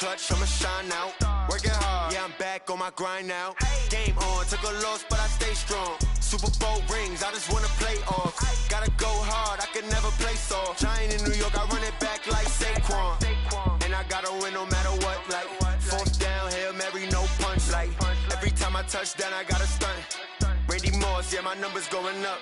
clutch, I'ma shine out. Working hard, yeah, I'm back on my grind now. Game on, took a loss, but I stay strong. Super Bowl rings, I just wanna play off. Gotta go hard, I can never play soft. Giant in New York, I run it back like Saquon. And I gotta win no matter what, like fourth down, Hail Mary, no punch. Like every time I touch down, I gotta stunt. Randy Moss, yeah, my numbers going up.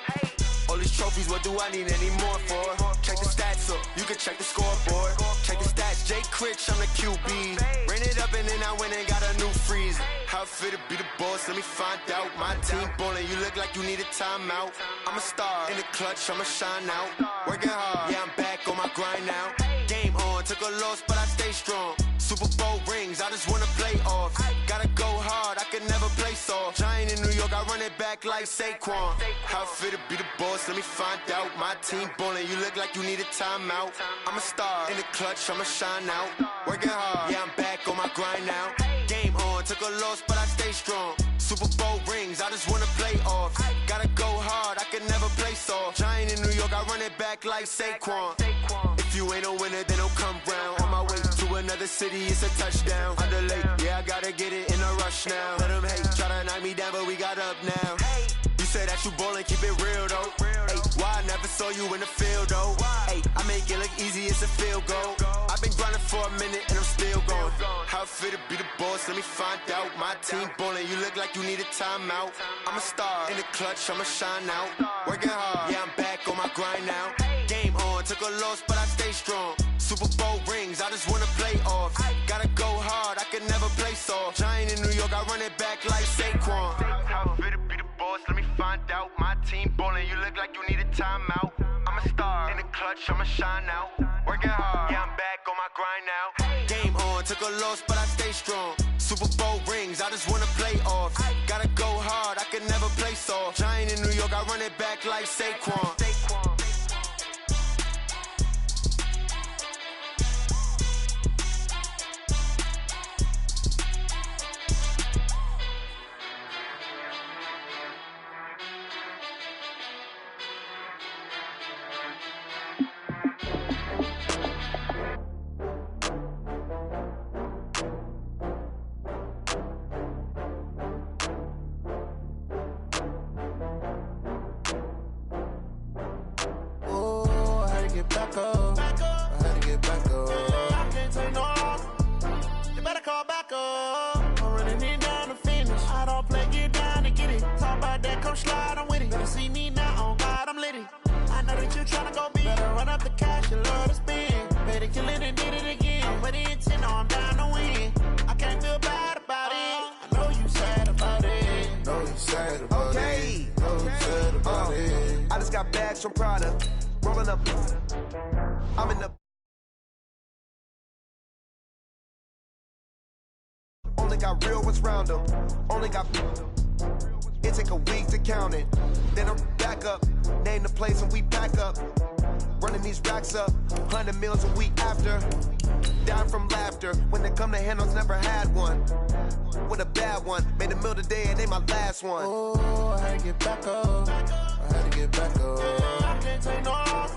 All these trophies, what do I need any more for? Check the stats up, you can check the scoreboard. Check the stats, Jay Critch, I'm the QB. Ran it up and then I went and got a new freeze. How it feel to be the boss, let me find out. My team ballin', you look like you need a timeout. I'm a star, in the clutch, I'ma shine out. Working hard, yeah, I'm back on my grind now. Game on, took a loss, but I stay strong. Super Bowl rings, I just wanna play off. Gotta go hard, I can never play soft. Giant in New York, I run it back like Saquon. How it feel to be the boss, let me find out. My team ballin', you look like you need a timeout. I'm a star, in the clutch, I'ma shine out. Working hard, yeah, I'm back on my grind now. Game on, took a loss, but I stay strong. Super Bowl rings, I just wanna play off. Gotta go hard, I can never play soft. Giant in New York, I run it back like Saquon. If you ain't a winner, then don't come round. On my way to another city, it's a touchdown. Under late, yeah, I gotta get it in a rush now. Let them hate, try to knock me down, but we got up now. You say that you ballin', keep it real though. Hey, why I never saw you in the field though? Hey, I make it look easy, it's a field goal. I've been grinding for a minute and I'm still going. How it feel to be the boss, let me find out. My team ballin', you look like you need a timeout. I'm a star, in the clutch, I'ma shine out. Working hard, yeah, I'm back on my grind now. Game on, took a loss, but I stay strong. Super Bowl rings, I just wanna play off. Gotta go hard, I can never play soft. Giant in New York, I run it back like Saquon. How it feel to be the boss, let me find out. My team ballin', you look like you need a timeout. I'm a star, in the clutch, I'ma shine out. Working hard, yeah, I'm back on my grind now. Game on, took a loss, but I stay strong. Super Bowl rings, I just wanna play off. Gotta go hard, I can never play soft. Giant in New York, I run it back like Saquon. Back up. I had to get back up. I can't take no loss. You better call back up. I'm running it down to finish. I don't play, get down to get it. Talk about that, come slide, I'm with it. Better see me now, on God, I'm lit it. I know that you tryna go big. Better run up the cash, you love to spend. Better kill it and did it again. I'm with the intent, no, I'm down to win. I can't feel bad about it. I know you sad about it. Know you sad about it. Know you sad about it. I just got bags from Prada. Rolling up, I'm in the. Only got real ones round them. Only got. It take a week to count it. Then I'm back up. Name the place and we back up. Running these racks up. 100 meals a week after. Dying from laughter. When they come to handles, never had one. With a bad one. Made a meal today and they my last one. Oh, I had to get back up. I had to get back up. I can't take no loss.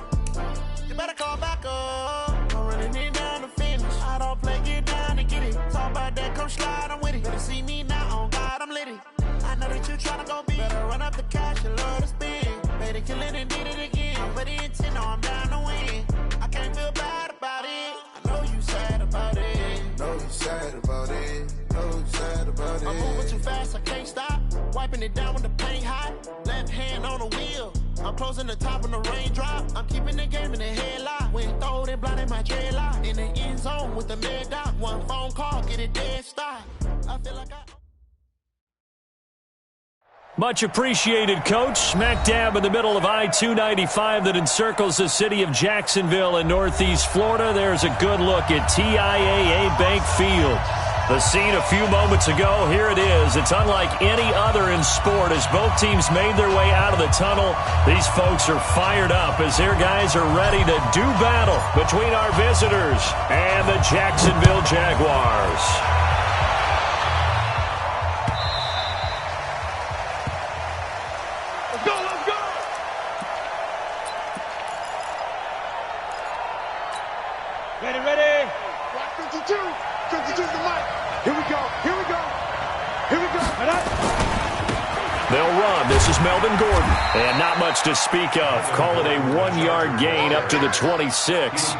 You better call back up. I'm running it down to finish. I don't play, get down to get it. Talk about that, come slide, I'm with it. Better see me now, on God, I'm lit it. I know that you tryna go big. Better run up the cash, you love to spend. Better kill it and did it again. I'm with the intent, no, I'm down to win. I can't feel bad about it. I know you sad about it. Know you sad about it. Know you sad about it. I'm moving too fast, I can't stop. Wiping it down when the paint hot. Left hand on the wheel. I'm closing the top when the raindrop. I'm keeping the game in the headlock. When throwed and blinded my dreadlock. In the end zone with the mad dot. One phone call, get it dead stop. I feel like I... Much appreciated, Coach. Smack dab in the middle of I-295 that encircles the city of Jacksonville in Northeast Florida. There's a good look at TIAA Bank Field. The scene a few moments ago, here it is. It's unlike any other in sport as both teams made their way out of the tunnel. These folks are fired up as their guys are ready to do battle between our visitors and the Jacksonville Jaguars. Let's go, let's go! Ready, ready! Block 52! Here we go. Here we go. Here we go. They'll run. This is Melvin Gordon. And not much to speak of. Call it a 1-yard gain up to the 26.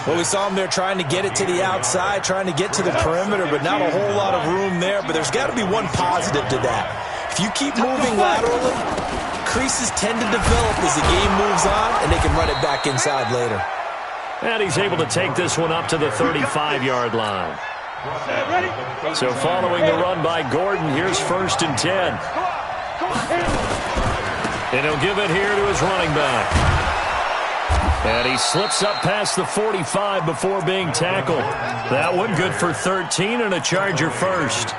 Well, we saw him there trying to get it to the outside, trying to get to the perimeter, but not a whole lot of room there. But there's got to be one positive to that. If you keep moving laterally, creases tend to develop as the game moves on, and they can run it back inside later. And he's able to take this one up to the 35-yard line. So following the run by Gordon, here's 1st and 10. And he'll give it here to his running back. And he slips up past the 45 before being tackled. That one good for 13 and a Charger first.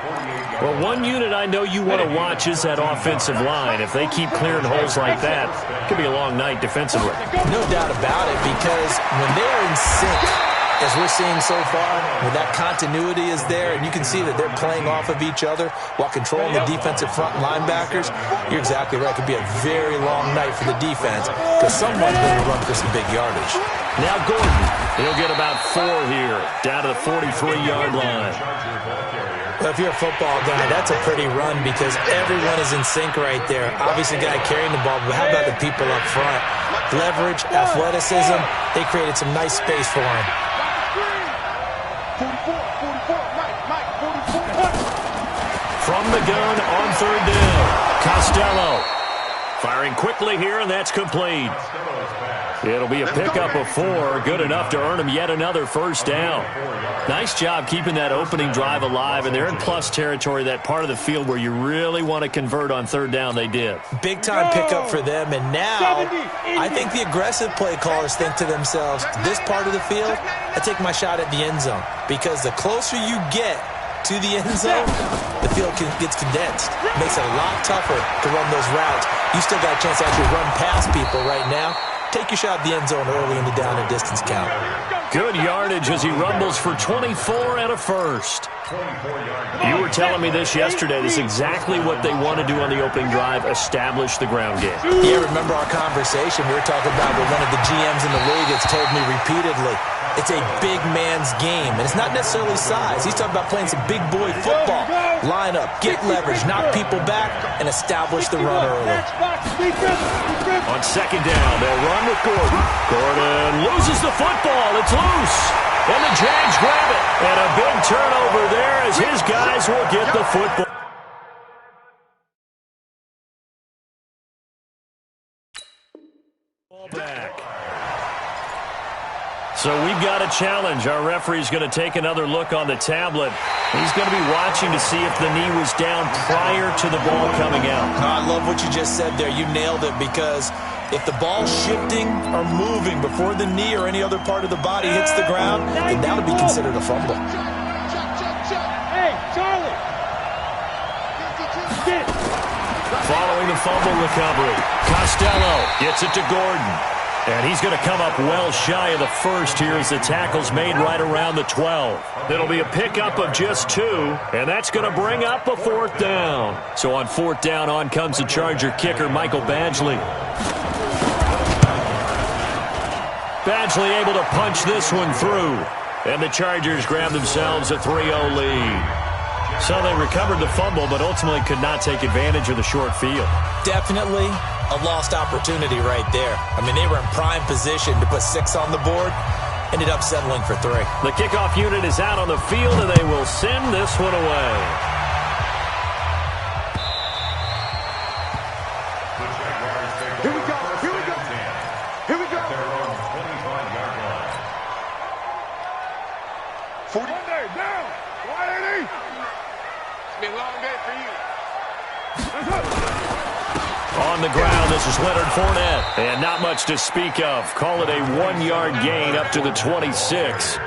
Well, one unit I know you want to watch is that offensive line. If they keep clearing holes like that, it could be a long night defensively. No doubt about it, because when they're in sync, as we're seeing so far, when that continuity is there, and you can see that they're playing off of each other while controlling the defensive front linebackers, you're exactly right. It could be a very long night for the defense because someone's going to run for some big yardage. Now Gordon, he'll get about 4 here, down to the 43-yard line. Well, if you're a football guy, that's a pretty run because everyone is in sync right there. Obviously, the guy carrying the ball, but how about the people up front? Leverage, athleticism, they created some nice space for him. 44, Mike, 44. From the gun on 3rd down, Costello. Firing quickly here, and that's complete. It'll be a pickup of 4, good enough to earn him yet another 1st down. Nice job keeping that opening drive alive, and they're in plus territory, that part of the field where you really want to convert on 3rd down. They did. Big-time pickup for them, and now I think the aggressive play callers think to themselves, this part of the field, I take my shot at the end zone, because the closer you get to the end zone, the field gets condensed. It makes it a lot tougher to run those routes. You still got a chance to actually run past people right now. Take your shot at the end zone early in the down and distance count. Good yardage as he rumbles for 24 and a 1st. You were telling me this yesterday. This is exactly what they want to do on the opening drive, establish the ground game. Yeah, remember our conversation we were talking about with one of the GMs in the league that's told me repeatedly, it's a big man's game, and it's not necessarily size. He's talking about playing some big boy football. Line up, get leverage, knock people back, and establish the run early. On 2nd down, they'll run with Gordon. Gordon loses the football. It's loose. And the Jags grab it. And a big turnover there as his guys will get the football. Ball back. So we've got a challenge. Our referee's going to take another look on the tablet. He's going to be watching to see if the knee was down prior to the ball coming out. I love what you just said there. You nailed it, because if the ball's shifting or moving before the knee or any other part of the body hits the ground, then that would be considered a fumble. Hey, Charlie. Following the fumble recovery, Costello gets it to Gordon. And he's going to come up well shy of the 1st here as the tackle's made right around the 12. It'll be a pickup of just 2, and that's going to bring up a 4th down. So on 4th down, on comes the Charger kicker, Michael Badgley. Badgley able to punch this one through. And the Chargers grab themselves a 3-0 lead. So they recovered the fumble, but ultimately could not take advantage of the short field. Definitely a lost opportunity right there. I mean, they were in prime position to put 6 on the board. Ended up settling for 3. The kickoff unit is out on the field, and they will send this one away. Here we go. Here we go. Here we go. 40. Down. 180. It's been a long day for you. On the ground, this is Leonard Fournette. And not much to speak of. Call it a 1-yard gain up to the 26.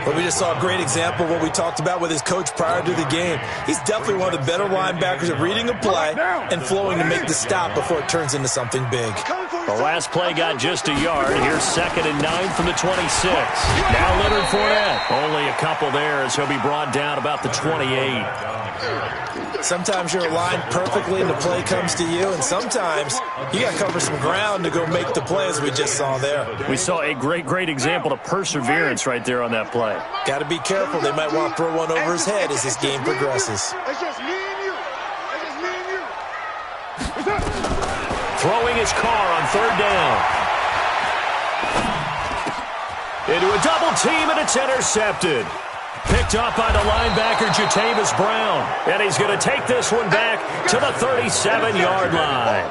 But we just saw a great example of what we talked about with his coach prior to the game. He's definitely one of the better linebackers at reading a play and flowing to make the stop before it turns into something big. The last play got just a yard. Here's 2nd and 9 from the 26. Now Leonard Fournette. Only a couple there as he'll be brought down about the 28. Sometimes you're aligned perfectly and the play comes to you, and sometimes you got to cover some ground to go make the play, as we just saw there. We saw a great example of perseverance right there on that that play. Got to be careful. They might want to throw one over his head as this game progresses. It's just me and you. It's just me and you. Throwing his car on third down. Into a double team, and it's intercepted. Picked up by the linebacker, Jatavis Brown. And he's going to take this one back to the 37-yard line.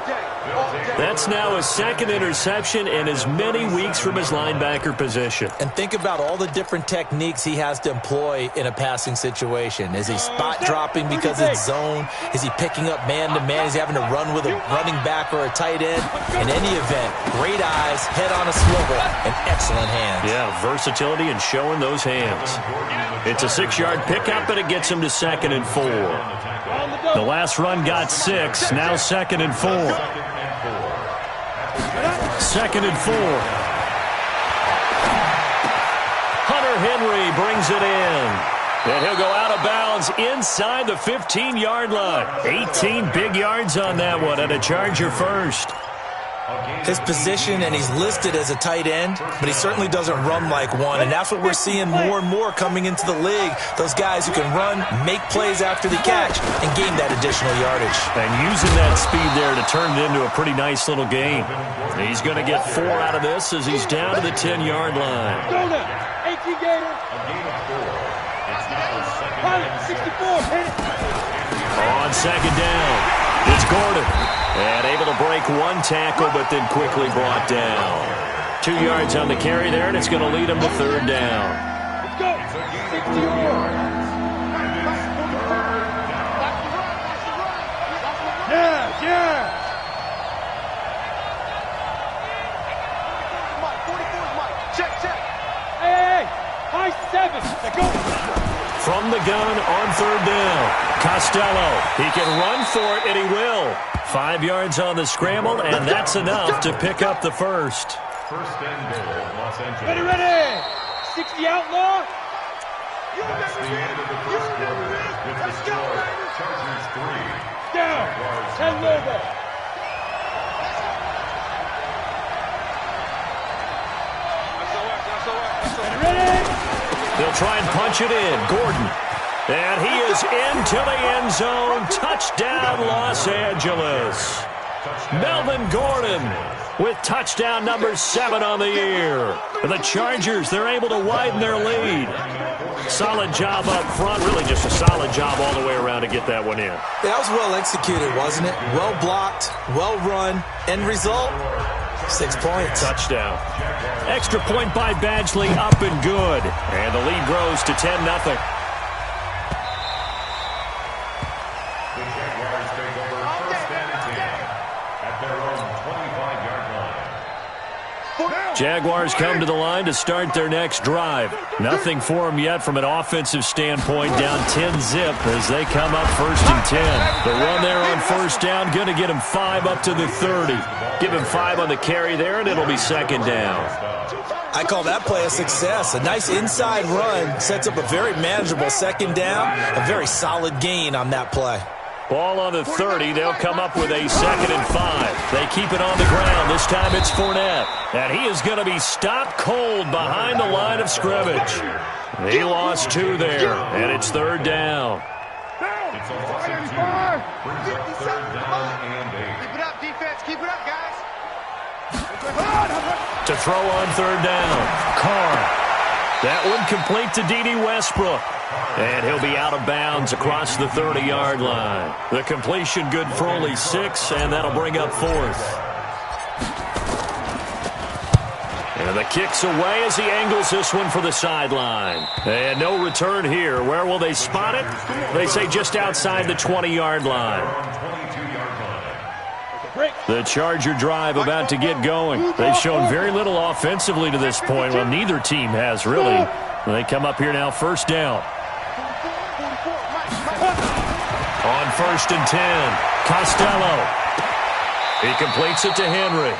That's now his second interception in as many weeks from his linebacker position. And think about all the different techniques he has to employ in a passing situation. Is he spot dropping because it's zone? Is he picking up man-to-man? Is he having to run with a running back or a tight end? In any event, great eyes, head on a swivel, and excellent hands. Yeah, versatility and showing those hands. It's a 6-yard pickup, and it gets him to 2nd and 4. The last run got 6, now 2nd and 4. 2nd and 4. Hunter Henry brings it in. And he'll go out of bounds inside the 15-yard line. 18 big yards on that one, and a Charger first. His position, and he's listed as a tight end, but he certainly doesn't run like one, and that's what we're seeing more and more coming into the league. Those guys who can run, make plays after the catch, and gain that additional yardage. And using that speed there to turn it into a pretty nice little game. He's going to get 4 out of this as he's down to the 10-yard line. Go now. 18 Gator. A gain of 4. It's now 2nd and 64. On 2nd down, it's Gordon. And able to break one tackle, but then quickly brought down. 2 yards on the carry there, and it's going to lead him to 3rd down. Let's go. 60 yards. Yeah. 44's Mike. Check. Hey. High 7. Let's go. From the gun on 3rd down, Costello. He can run for it, and he will. 5 yards on the scramble, and that's enough to pick up the first. First and goal, Los Angeles. Ready. 60 outlaw. That's the end of the first quarter with the score, Chargers 3. Down. 10 logo. Ready. They'll try and punch it in. Gordon. And he is into the end zone. Touchdown, Los Angeles. Melvin Gordon with touchdown number 7 on the year. The Chargers, they're able to widen their lead. Solid job up front. Really just a solid job all the way around to get that one in. That was well executed, wasn't it? Well blocked, well run. End result, 6 points. Touchdown. Extra point by Badgley, up and good. And the lead grows to 10-0. Jaguars come to the line to start their next drive. Nothing for them yet from an offensive standpoint. Down 10-zip as they come up 1st and 10. The run there on 1st down, going to get him 5 up to the 30. Give him 5 on the carry there, and it'll be 2nd down. I call that play a success. A nice inside run sets up a very manageable 2nd down. A very solid gain on that play. Ball on the 30. They'll come up with a 2nd and 5. They keep it on the ground. This time it's Fournette. And he is going to be stopped cold behind the line of scrimmage. He lost 2 there, and it's 3rd down. It's a loss of 2. Brings up 3rd down and 8. Keep it up, defense. Keep it up, guys. To throw on 3rd down. Carr. That one complete to D.D. Westbrook. And he'll be out of bounds across the 30-yard line. The completion good for only 6, and that'll bring up 4th. And the kick's away as he angles this one for the sideline. And no return here. Where will they spot it? They say just outside the 20-yard line. The Charger drive about to get going. They've shown very little offensively to this point. Well, neither team has, really. They come up here now 1st down. On 1st and 10, Costello. He completes it to Henry.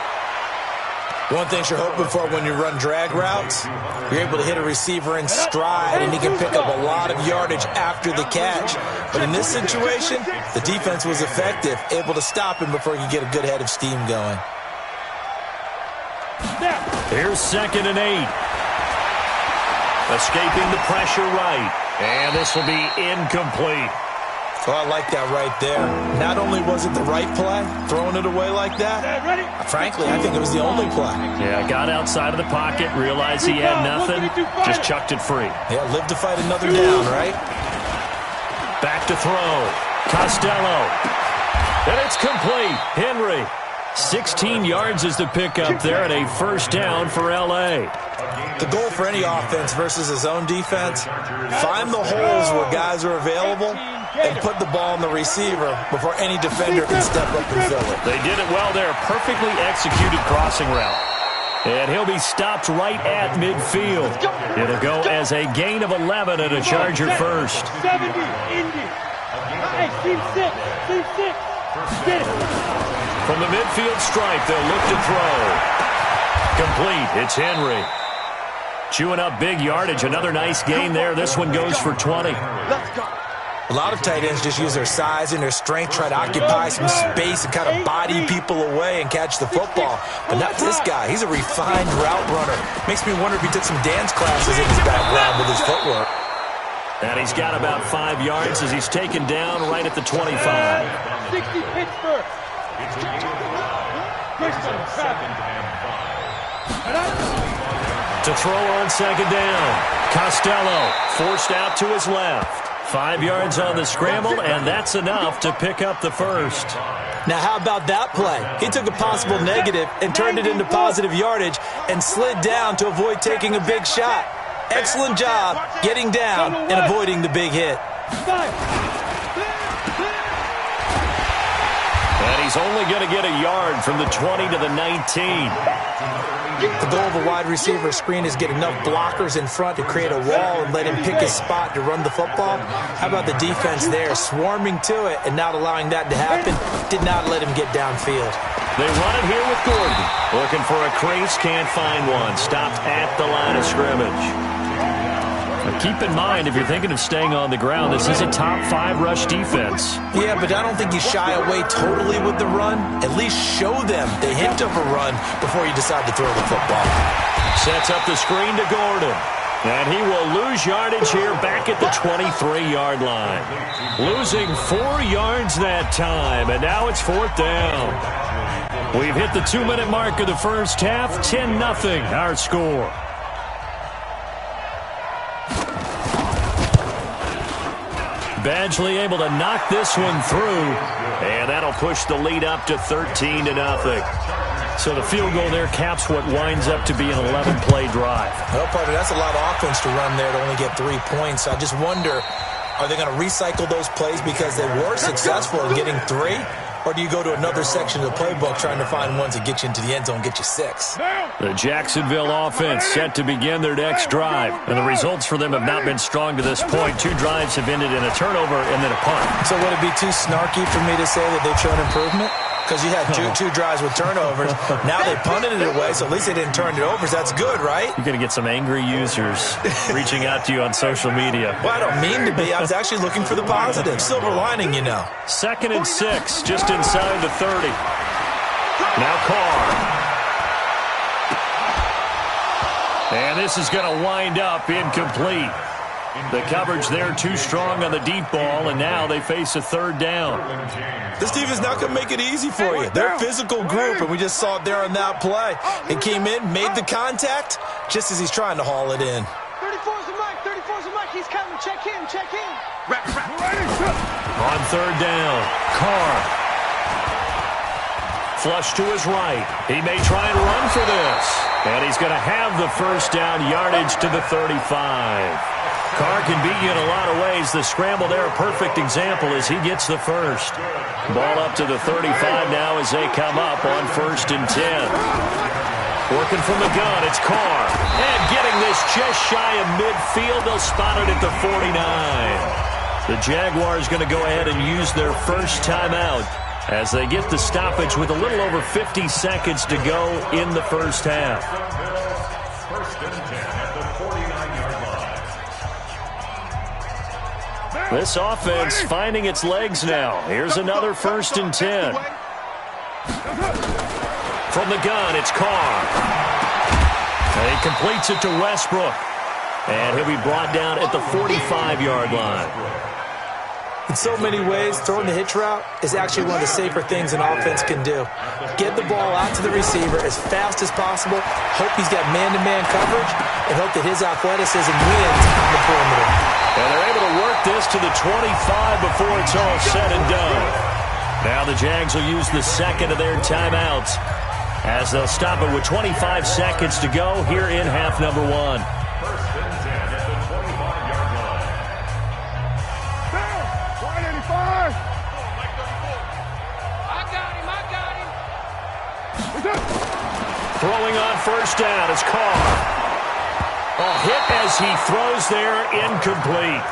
One thing you're hoping for when you run drag routes, you're able to hit a receiver in stride, and he can pick up a lot of yardage after the catch. But in this situation, the defense was effective, able to stop him before he could get a good head of steam going. Here's 2nd and 8. Escaping the pressure right. And this will be incomplete. Well, I like that right there. Not only was it the right play, throwing it away like that, frankly, I think it was the only play. Yeah, got outside of the pocket, realized he had nothing, just chucked it free. Yeah, live to fight another down, right? Back to throw. Costello. And it's complete. Henry. 16 yards is the pickup there, and a first down for L.A. The goal for any offense versus his own defense, find the holes where guys are available and put the ball on the receiver before any defender can step up and fill it. They did it well there. Perfectly executed crossing route. And he'll be stopped right at midfield. It'll go as a gain of 11 and a Charger first. 70, Indy. Hey, team six. Get it. From the midfield stripe, they'll look to throw. Complete. It's Henry. Chewing up big yardage. Another nice gain there. This one goes for 20. Let's go. A lot of tight ends just use their size and their strength, try to occupy some space and kind of body people away and catch the football. But not this guy. He's a refined route runner. Makes me wonder if he took some dance classes in his background with his footwork. And he's got about 5 yards as he's taken down right at the 25. 60 Pittsburgh. To throw on second down. Costello forced out to his left. 5 yards on the scramble, and that's enough to pick up the first. Now, how about that play? He took a possible negative and turned it into positive yardage and slid down to avoid taking a big shot. Excellent job getting down and avoiding the big hit. And he's only going to get a yard from the 20 to the 19. The goal of a wide receiver screen is get enough blockers in front to create a wall and let him pick his spot to run the football. How about the defense there, swarming to it and not allowing that to happen? Did not let him get downfield. They run it here with Gordon. Looking for a crease, can't find one. Stopped at the line of scrimmage. Now keep in mind, if you're thinking of staying on the ground, this is a top 5 rush defense. Yeah, but I don't think you shy away totally with the run. At least show them the hint of a run before you decide to throw the football. Sets up the screen to Gordon. And he will lose yardage here back at the 23-yard line. Losing 4 yards that time, and now it's 4th down. We've hit the 2-minute mark of the first half. 10-0 our score. Badgley able to knock this one through, and that'll push the lead up to 13-0. So the field goal there caps what winds up to be an 11-play drive. Well, partner, that's a lot of offense to run there to only get 3 points. I just wonder, are they going to recycle those plays because they were successful in getting 3? Or do you go to another section of the playbook trying to find ones that get you into the end zone, get you 6? The Jacksonville offense set to begin their next drive. And the results for them have not been strong to this point. 2 drives have ended in a turnover and then a punt. So would it be too snarky for me to say that they've shown improvement? Because you had two drives with turnovers. Now they punted it away, so at least they didn't turn it over. So that's good, right? You're going to get some angry users reaching out to you on social media. Well, I don't mean to be. I was actually looking for the positive. Silver lining, you know. 2nd and 6, just inside the 30. Now Carr. And this is going to wind up incomplete. The coverage there too strong on the deep ball, and now they face a 3rd down. This defense not going to make it easy for you. They're a physical group, and we just saw it there on that play. It came in, made the contact, just as he's trying to haul it in. 34's the mic. 34's the mic. He's coming. Check in. On 3rd down, Carr. Flush to his right. He may try and run for this. And he's going to have the first down, yardage to the 35. Carr can beat you in a lot of ways. The scramble there, a perfect example as he gets the first. Ball up to the 35 now as they come up on 1st and 10. Working from the gun, it's Carr. And getting this just shy of midfield. They'll spot it at the 49. The Jaguars going to go ahead and use their first timeout as they get the stoppage with a little over 50 seconds to go in the first half. 1st and 10 at the 49-yard line. This offense finding its legs now. Here's another 1st and 10. From the gun, it's Carr. And he completes it to Westbrook. And he'll be brought down at the 45-yard line. In so many ways, throwing the hitch route is actually one of the safer things an offense can do. Get the ball out to the receiver as fast as possible, hope he's got man-to-man coverage, and hope that his athleticism wins on the perimeter. And they're able to work this to the 25 before it's all said and done. Now the Jags will use the second of their timeouts as they'll stop it with 25 seconds to go here in half number one. Throwing on first down is Carr. Hit as he throws there, incomplete.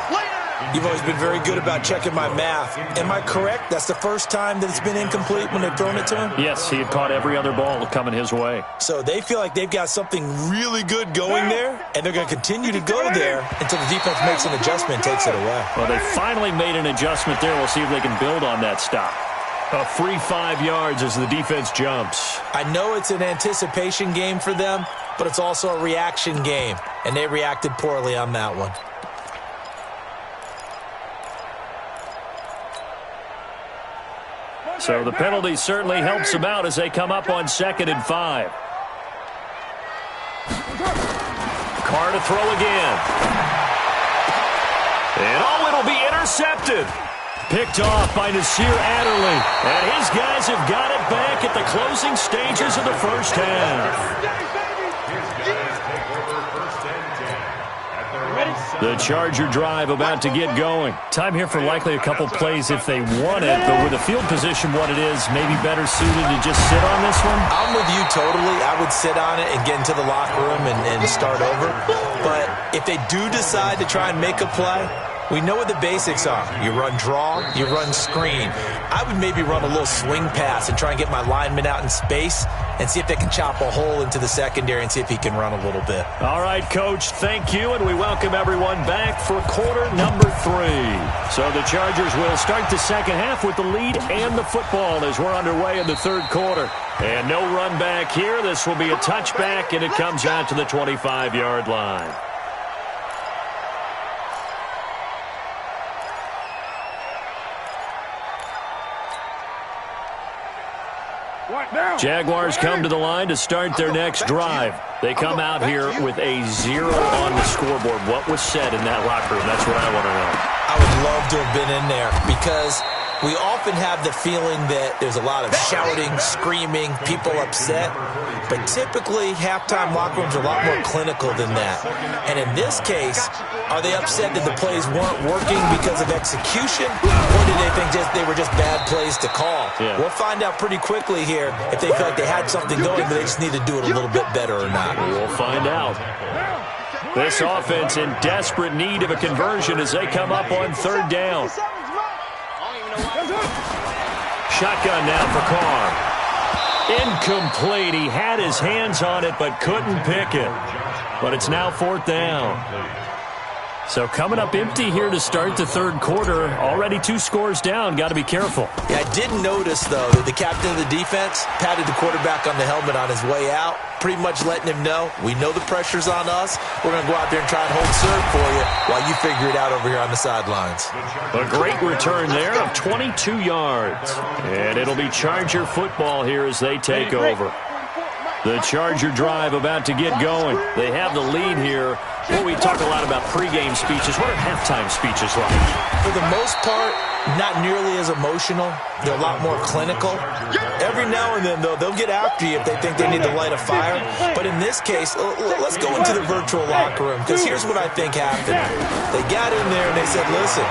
You've always been very good about checking my math. Am I correct? That's the first time that it's been incomplete when they've thrown it to him? Yes, he had caught every other ball coming his way. So they feel like they've got something really good going there, and they're going to continue to go there until the defense makes an adjustment and takes it away. Well, they finally made an adjustment there. We'll see if they can build on that stop. A free 5 yards as the defense jumps. I know it's an anticipation game for them, but it's also a reaction game, and they reacted poorly on that one. So the penalty certainly helps them out as they come up on 2nd and 5. Carr to throw again. And it'll be intercepted. Picked off by Nasir Adderley. And his guys have got it back at the closing stages of the first half. The Charger drive about to get going. Time here for likely a couple plays if they want it, but with the field position what it is, maybe better suited to just sit on this one? I'm with you totally. I would sit on it and get into the locker room and start over. But if they do decide to try and make a play, we know what the basics are. You run draw, you run screen. I would maybe run a little swing pass and try and get my lineman out in space and see if they can chop a hole into the secondary and see if he can run a little bit. All right, Coach, thank you, and we welcome everyone back for quarter number 3. So the Chargers will start the second half with the lead and the football as we're underway in the third quarter. And no run back here. This will be a touchback, and it comes out to the 25-yard line. Jaguars come to the line to start their next drive. They come out here with a 0 on the scoreboard. What was said in that locker room? That's what I want to know. I would love to have been in there because we often have the feeling that there's a lot of shouting, screaming, people upset. But typically, halftime locker rooms are a lot more clinical than that. And in this case, are they upset that the plays weren't working because of execution? Or did they think they were just bad plays to call? Yeah. We'll find out pretty quickly here if they feel like they had something going, but they just need to do it a little bit better or not. We'll find out. This offense in desperate need of a conversion as they come up on third down. Shotgun now for Carr. Incomplete. He had his hands on it but couldn't pick it. But it's now fourth down. So coming up empty here to start the third quarter. Already 2 scores down. Got to be careful. Yeah, I did notice, though, that the captain of the defense patted the quarterback on the helmet on his way out, pretty much letting him know, we know the pressure's on us. We're going to go out there and try and hold serve for you while you figure it out over here on the sidelines. A great return there of 22 yards. And it'll be Charger football here as they take over. The Charger drive about to get going. They have the lead here. Well, we talk a lot about pregame speeches. What are halftime speeches like? For the most part, not nearly as emotional. They're a lot more clinical. Every now and then, though, they'll get after you if they think they need to light a fire. But in this case, let's go into the virtual locker room, because here's what I think happened. They got in there and they said, listen,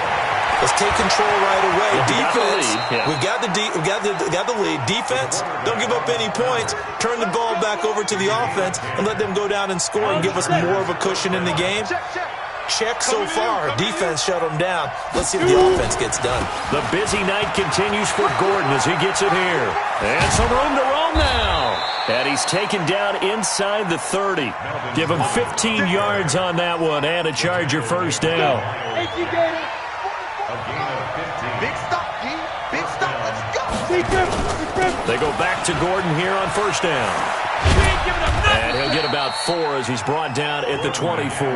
let's take control right away. Defense, we've got the lead. Defense, don't give up any points. Turn the ball back over to the offense and let them go down and score and give us more of a cushion in the game. Check so far. Defense shut them down. Let's see if the offense gets done. The busy night continues for Gordon as he gets it here. And some room to roam now. And he's taken down inside the 30. Give him 15 yards on that one and a Charger first down. Big stop, G. Big stop. Let's go. They go back to Gordon here on first down. And he'll get about 4 as he's brought down at the 24.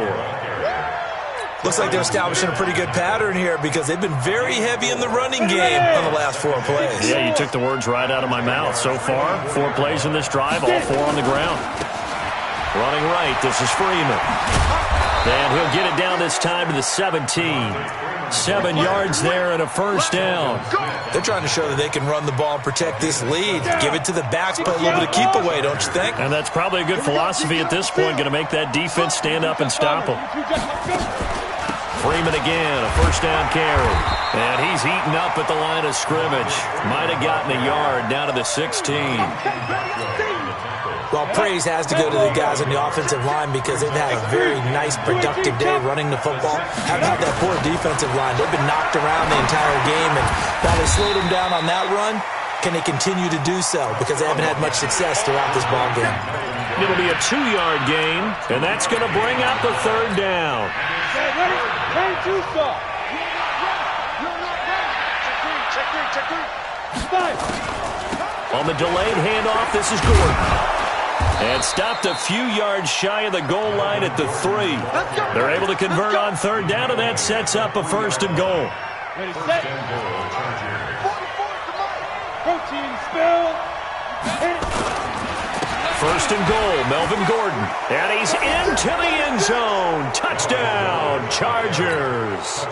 Looks like they're establishing a pretty good pattern here because they've been very heavy in the running game on the last 4 plays. Yeah, you took the words right out of my mouth. So far, 4 plays in this drive, all 4 on the ground. Running right, this is Freeman. And he'll get it down this time to the 17. 7 yards there and a first down. They're trying to show that they can run the ball and protect this lead. Give it to the backs, play a little bit of keep away, don't you think? And that's probably a good philosophy at this point, going to make that defense stand up and stop them. Freeman again, a first down carry. And he's eaten up at the line of scrimmage. Might have gotten a yard down to the 16. Well, praise has to go to the guys on the offensive line because they've had a very nice, productive day running the football. Haven't had that poor defensive line. They've been knocked around the entire game, and while they slowed them down on that run, can they continue to do so? Because they haven't had much success throughout this ball game. It'll be a 2-yard gain, and that's going to bring up the third down. On the delayed handoff, this is Gordon. And stopped a few yards shy of the goal line at the 3. They're able to convert on third down, and that sets up a first and goal. Ready, set. Protein spill. Hit it. First and goal, Melvin Gordon. And he's into the end zone. Touchdown, Chargers.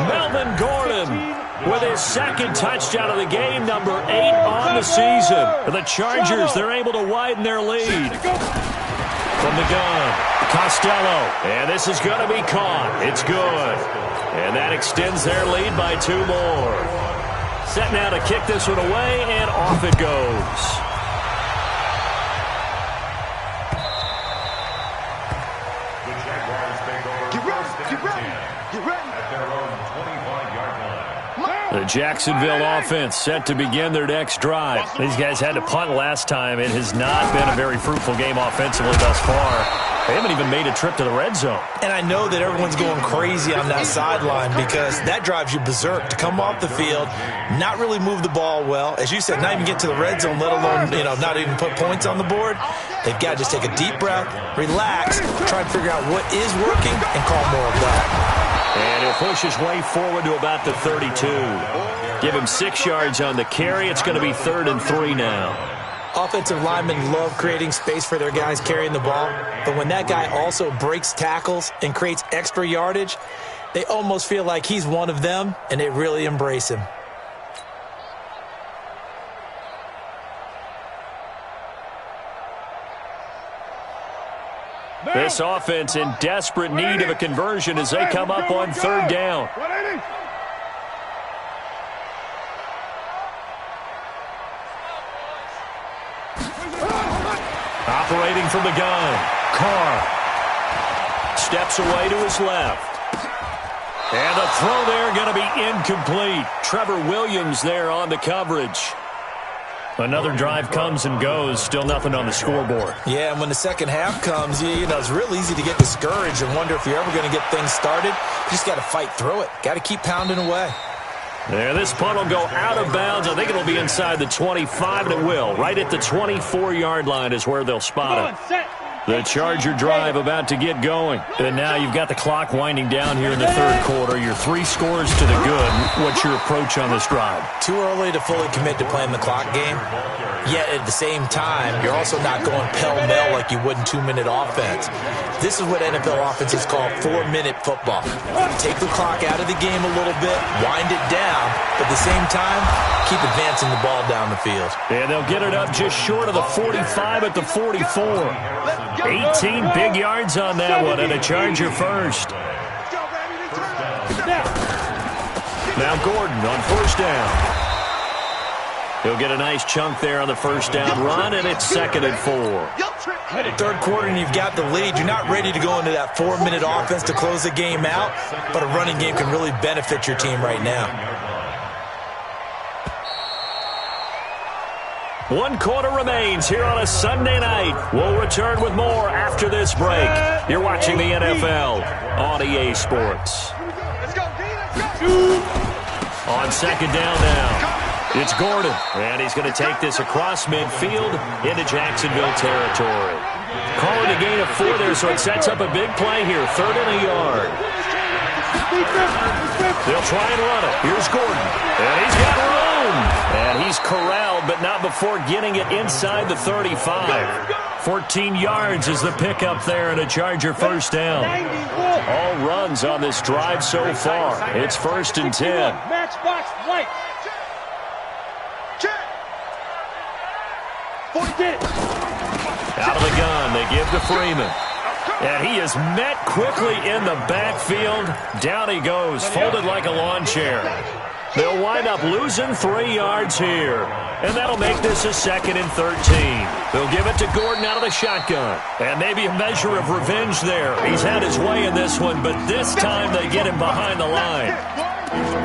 Melvin Gordon with his second touchdown of the game, number 8 on the season. The Chargers, they're able to widen their lead. From the gun, Costello. And this is going to be caught. It's good. And that extends their lead by 2 more. Set now to kick this one away, and off it goes. The Jacksonville offense set to begin their next drive. These guys had to punt last time. It has not been a very fruitful game offensively thus far. They haven't even made a trip to the red zone. And I know that everyone's going crazy on that sideline because that drives you berserk to come off the field, not really move the ball well. As you said, not even get to the red zone, let alone, not even put points on the board. They've got to just take a deep breath, relax, try and figure out what is working, and call more of that. And he'll push his way forward to about the 32. Give him 6 yards on the carry. It's going to be 3rd and 3 now. Offensive linemen love creating space for their guys carrying the ball, but when that guy also breaks tackles and creates extra yardage, they almost feel like he's one of them, and they really embrace him. This offense in desperate need of a conversion as they come up on 3rd down. Operating from the gun, Carr steps away to his left. And the throw there going to be incomplete. Trevor Williams there on the coverage. Another drive comes and goes, still nothing on the scoreboard. Yeah, and when the second half comes, it's real easy to get discouraged and wonder if you're ever going to get things started. You just got to fight through it. Got to keep pounding away. There, this punt will go out of bounds. I think it'll be inside the 25, and it will. Right at the 24-yard line is where they'll spot it. The Charger drive about to get going. And now you've got the clock winding down here in the 3rd quarter. You're 3 scores to the good. What's your approach on this drive? Too early to fully commit to playing the clock game. Yet at the same time, you're also not going pell-mell like you would in 2-minute offense. This is what NFL offenses call 4-minute football. Take the clock out of the game a little bit, wind it down, but at the same time, keep advancing the ball down the field. And they'll get it up just short of the 45 at the 44. 18 big yards on that one, and a Charger first. Now Gordon on first down. He'll get a nice chunk there on the first down run, and it's 2nd and 4. 3rd quarter, and you've got the lead. You're not ready to go into that 4-minute offense to close the game out, but a running game can really benefit your team right now. 1 quarter remains here on a Sunday night. We'll return with more after this break. You're watching the NFL on EA Sports. On 2nd down now. It's Gordon, and he's going to take this across midfield into Jacksonville territory. Calling a gain of 4 there, so it sets up a big play here. 3rd and a yard. They'll try and run it. Here's Gordon, and he's got room. And he's corralled, but not before getting it inside the 35. 14 yards is the pickup there, and a Charger first down. All runs on this drive so far. It's 1st and 10. Matchbox right. Out of the gun, they give to Freeman. And he is met quickly in the backfield. Down he goes, folded like a lawn chair. They'll wind up losing 3 yards here. And that'll make this a 2nd and 13. They'll give it to Gordon out of the shotgun. And maybe a measure of revenge there. He's had his way in this one, but this time they get him behind the line.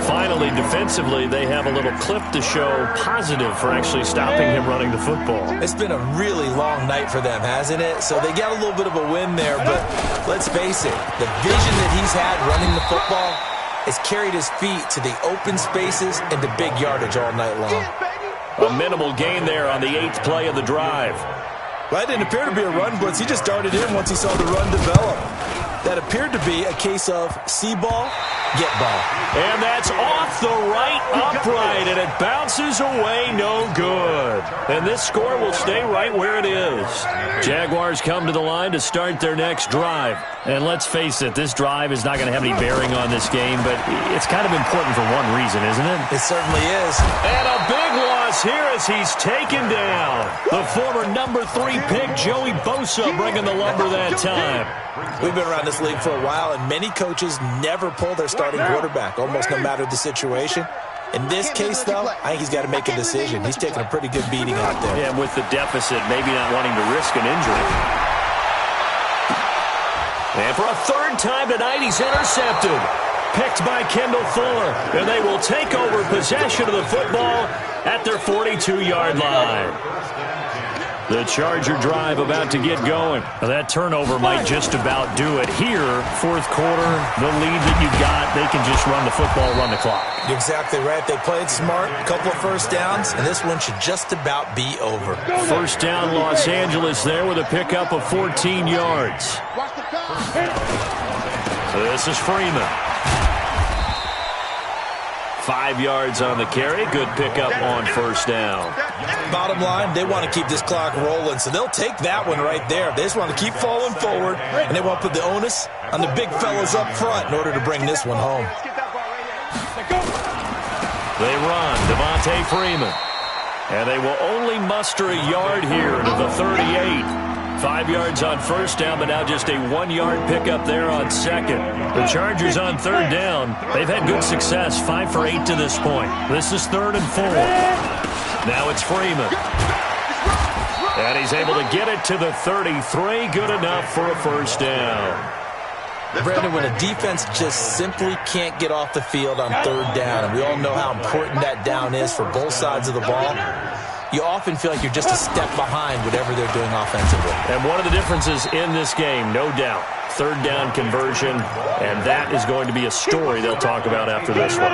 Finally, defensively, they have a little clip to show positive for actually stopping him running the football. It's been a really long night for them, hasn't it? So they got a little bit of a win there, but let's face it, the vision that he's had running the football has carried his feet to the open spaces and the big yardage all night long. A minimal gain there on the 8th play of the drive. Well, that didn't appear to be a run blitz. He just darted in once he saw the run develop. That appeared to be a case of see ball, get ball. And that's off the right upright, and it bounces away no good. And this score will stay right where it is. Jaguars come to the line to start their next drive. And let's face it, this drive is not going to have any bearing on this game, but it's kind of important for one reason, isn't it? It certainly is. And a big loss here as he's taken down. The former number 3 pick, Joey Bosa, bringing the lumber that time. We've been around this league for a while, and many coaches never pull their starting quarterback, almost no matter the situation. In this case, though, I think he's got to make a decision. He's taking a pretty good beating out there. Yeah, with the deficit, maybe not wanting to risk an injury. And for a 3rd time tonight, he's intercepted. Picked by Kendall Fuller, and they will take over possession of the football at their 42-yard line. The Charger drive about to get going. That turnover might just about do it here. 4th quarter, the lead that you got, they can just run the football, run the clock. You're exactly right. They played smart, a couple of first downs, and this one should just about be over. 1st down, Los Angeles there with a pickup of 14 yards. This is Freeman. 5 yards on the carry. Good pickup on 1st down. Bottom line, they want to keep this clock rolling, so they'll take that one right there. They just want to keep falling forward, and they want to put the onus on the big fellas up front in order to bring this one home. They run, Devontae Freeman. And they will only muster a yard here to the 38. 5 yards on 1st down, but now just a 1-yard pickup there on 2nd. The Chargers on 3rd down. They've had good success, 5 for 8 to this point. This is 3rd and 4. Now it's Freeman. And he's able to get it to the 33. Good enough for a 1st down. Brandon, when a defense just simply can't get off the field on 3rd down, and we all know how important that down is for both sides of the ball, you often feel like you're just a step behind whatever they're doing offensively. And one of the differences in this game, no doubt, 3rd down conversion, and that is going to be a story they'll talk about after this one.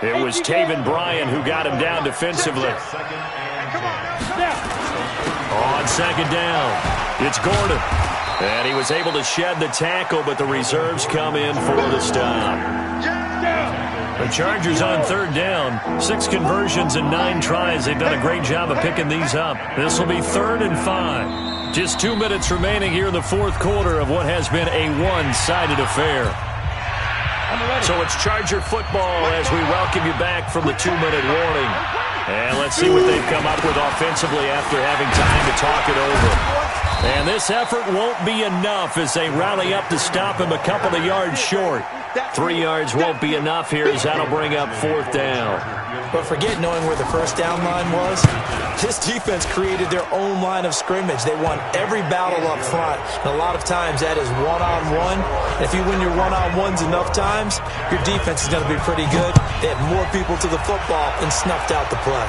It was Taven Bryan who got him down defensively. On 2nd down, it's Gordon. And he was able to shed the tackle, but the reserves come in for the stop. The Chargers on 3rd down. 6 conversions and 9 tries. They've done a great job of picking these up. This will be 3rd and 5. Just 2 minutes remaining here in the 4th quarter of what has been a one-sided affair. So it's Charger football as we welcome you back from the 2-minute warning. And let's see what they've come up with offensively after having time to talk it over. And this effort won't be enough as they rally up to stop him a couple of yards short. 3 yards won't be enough here as that'll bring up 4th down. But forget knowing where the 1st down line was. This defense created their own line of scrimmage. They won every battle up front. And a lot of times that is one-on-one. And if you win your one-on-ones enough times, your defense is going to be pretty good. They had more people to the football and snuffed out the play.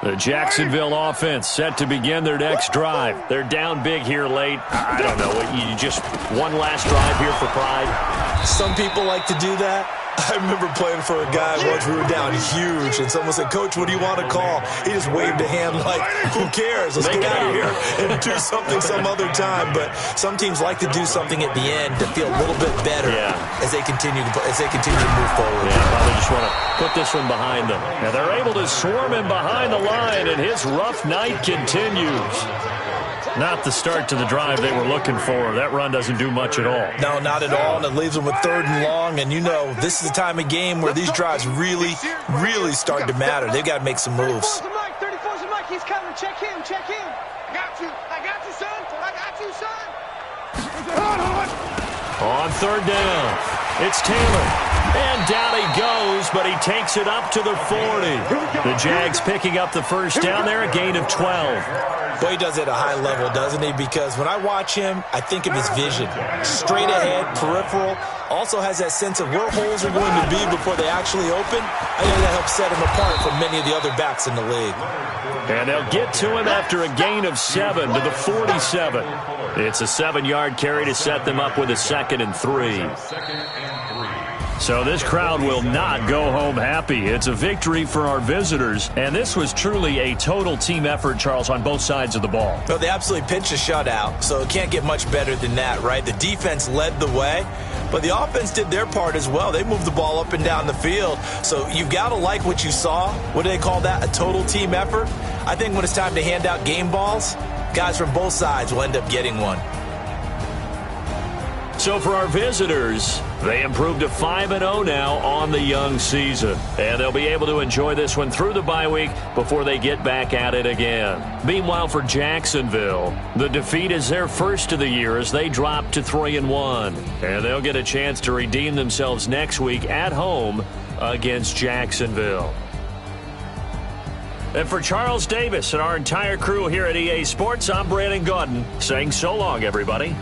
The Jacksonville offense set to begin their next drive. They're down big here late. I don't know. You just one last drive here for pride. Some people like to do that. I remember playing for a guy once. We were down huge, and someone said, "Coach, what do you want to call?" He just waved a hand like, "Who cares? Let's get out of here and do something some other time." But some teams like to do something at the end to feel a little bit better as they continue to move forward. Yeah, probably just want to put this one behind them. And they're able to swarm him behind the line, and his rough night continues. Not the start to the drive they were looking for. That run doesn't do much at all. No, not at all, and it leaves them with 3rd and long. And, you know, this is the time of game where these drives really, really start to matter. They've got to make some moves. 34's a Mike. He's coming. Check him. Check him. I got you, son. I got you, son. On 3rd down, it's Taylor. And down he goes, but he takes it up to the 40. The Jags picking up the first down there, a gain of 12. Boy, he does it at a high level, doesn't he? Because when I watch him, I think of his vision. Straight ahead, peripheral. Also has that sense of where holes are going to be before they actually open. I think that helps set him apart from many of the other backs in the league. And they'll get to him after a gain of 7 to the 47. It's a 7-yard carry to set them up with a 2nd and 3. So this crowd will not go home happy. It's a victory for our visitors, and this was truly a total team effort, Charles, on both sides of the ball. Well, they absolutely pitched a shutout, so it can't get much better than that, right? The defense led the way, but the offense did their part as well. They moved the ball up and down the field, so you've got to like what you saw. What do they call that? A total team effort? I think when it's time to hand out game balls, guys from both sides will end up getting one. So for our visitors, they improved to 5-0 now on the young season. And they'll be able to enjoy this one through the bye week before they get back at it again. Meanwhile, for Jacksonville, the defeat is their first of the year as they drop to 3-1. And they'll get a chance to redeem themselves next week at home against Jacksonville. And for Charles Davis and our entire crew here at EA Sports, I'm Brandon Gaudin saying so long, everybody.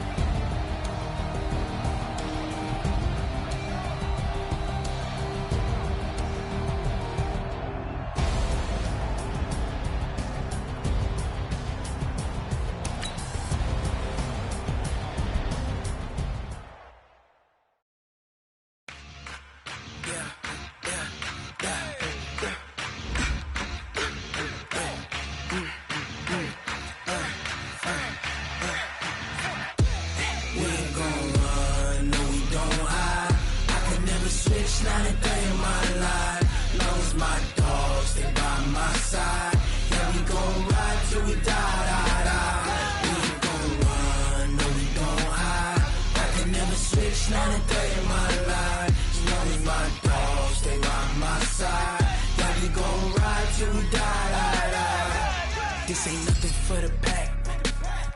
This ain't nothing for the pack.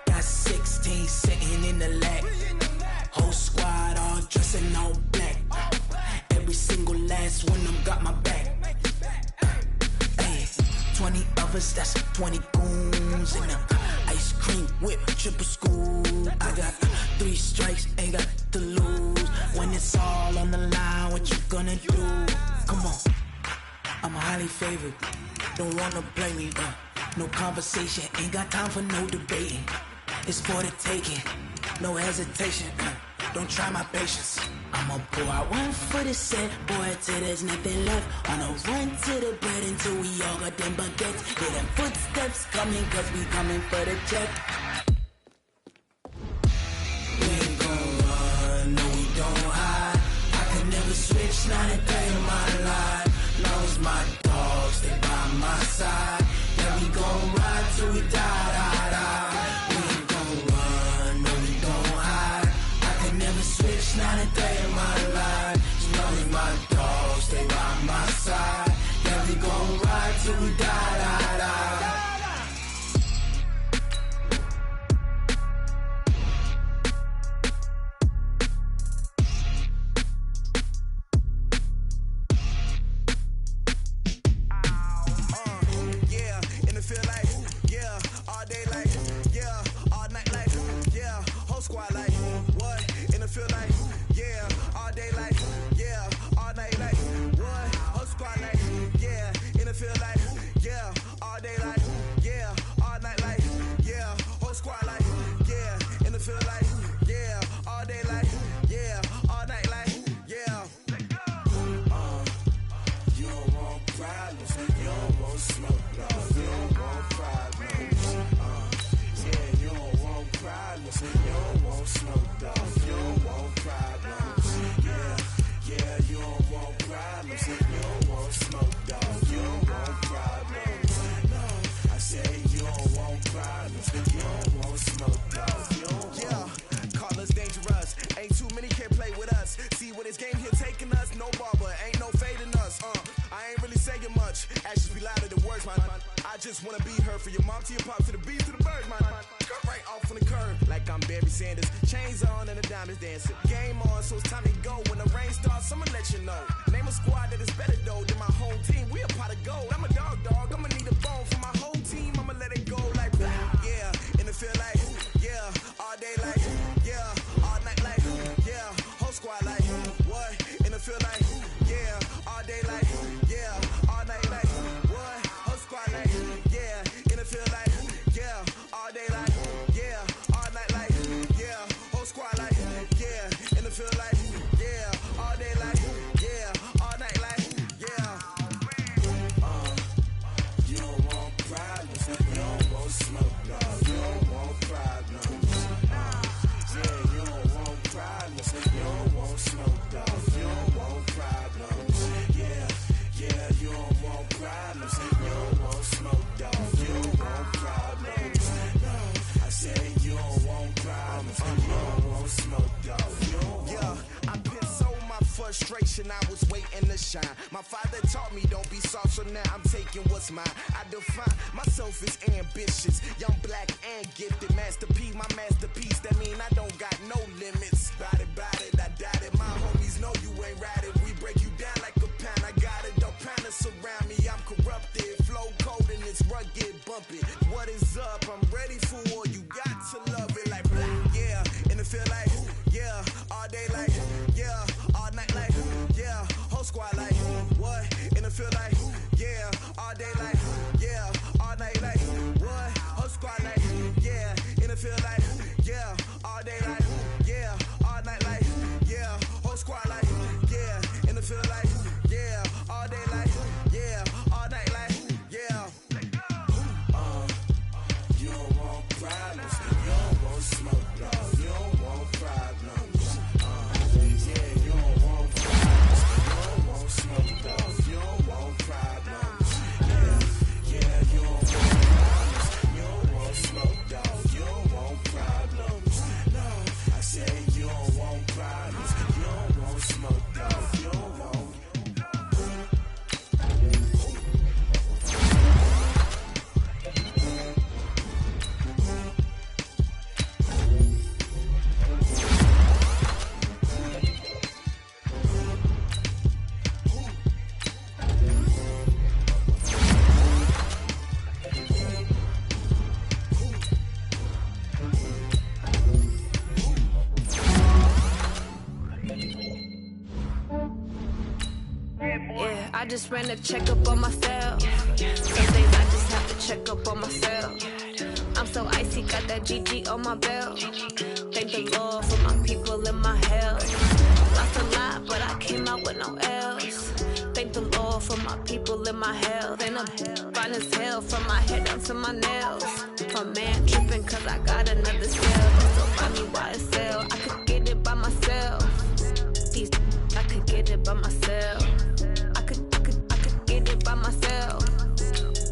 Got 16 sitting in the lap. Whole squad all dressing all black. Every single last one of them got my back. Hey, 20 of us, that's 20 goons in them. Ice cream whip, triple scoop. I got 3 strikes, ain't got to lose. When it's all on the line, what you gonna do? Come on, I'm highly favored. Don't wanna play me, no conversation, ain't got time for no debating. It's for the taking, no hesitation. Don't try my patience. I'ma pour out one for the set, boy, till there's nothing left. On a run to the bread until we all got them baguettes. Hear them footsteps coming, cause we coming for the check. We ain't gon' run, no we don't hide. I could never switch, not a day in my life. Long as my dogs stay by my side. Yeah, we gon' ride till we die, die, die. We ain't gon' run, no we don't hide. I could never switch, not a day in my life. As long as my dogs stay by my side. Yeah, we gon' ride till we die, die, die. it worse, man. I just wanna be her for your mom to your pop to the beat to the birds, man. Cut right off on the curb like I'm Barry Sanders. Chains on and the diamonds dancing. Game on, so it's time to go. When the rain starts, I'ma let you know. Name a squad that is better though than my home team. We a pot of gold. I'm a dog. I'ma need a bone for my whole team. I'ma let it go like yeah. And it feel like yeah. All day like yeah. All night like yeah. Whole squad like what? And it feel like yeah. All day like yeah. All night like what? Whole squad like yeah. And it feel like yeah. All day like yeah. All night like yeah. Whole squad like yeah. And it feel like yeah. All day like yeah. All night like yeah. You don't want problems. You don't want smoke, dog. You don't want problems. Yeah, you don't want problems. You don't want smoke, dog. You don't want problems. Yeah, you don't want problems. You don't want smoke, dog. You don't want problems. No, I said you don't want problems. You don't want smoke, dog. You don't want. Yeah, I've been so my frustration. I was waiting to shine. My father taught me don't be soft, so now I'm taking what's mine. I define myself as ambitious, young, black, and gifted. Master P, my masterpiece. That mean I don't got no limits. Bout it, I doubt it. My homies know you ain't ratted. We break you down like a pound. I got it, don't pound to surround me. I'm corrupted, flow cold and it's rugged, bumpy. What is up? I'm ready for war. You got to love it like black, yeah. And it feel like yeah. All day like yeah. All night like yeah. Whole squad like what? And it feel like yeah. All day like yeah. All night like what? Whole squad like yeah. And it feel like yeah. All day like yeah. All night like yeah. Whole squad like yeah. And it feel like yeah. All day like yeah. All night like yeah. You don't want problems. You don't want smoke, dog. You don't want problems. Yeah, you don't want problems. You don't want smoke, dog. You don't want problems. Yeah, you don't want problems. You don't want smoke, dog. You don't want problems. No, I said you don't want problems. You don't want smoke, dog. You don't want. I just ran a checkup on myself. Some days I just have to check up on myself. I'm so icy, got that GG on my belt. Thank the Lord for my people in my health. Lost a lot, but I came out with no L's. Thank the Lord for my people in my health. And I'm fine as hell from my head down to my nails. My man tripping cause I got another cell. So find me YSL, I could get it by myself. These I could get it by myself. I could get it by myself.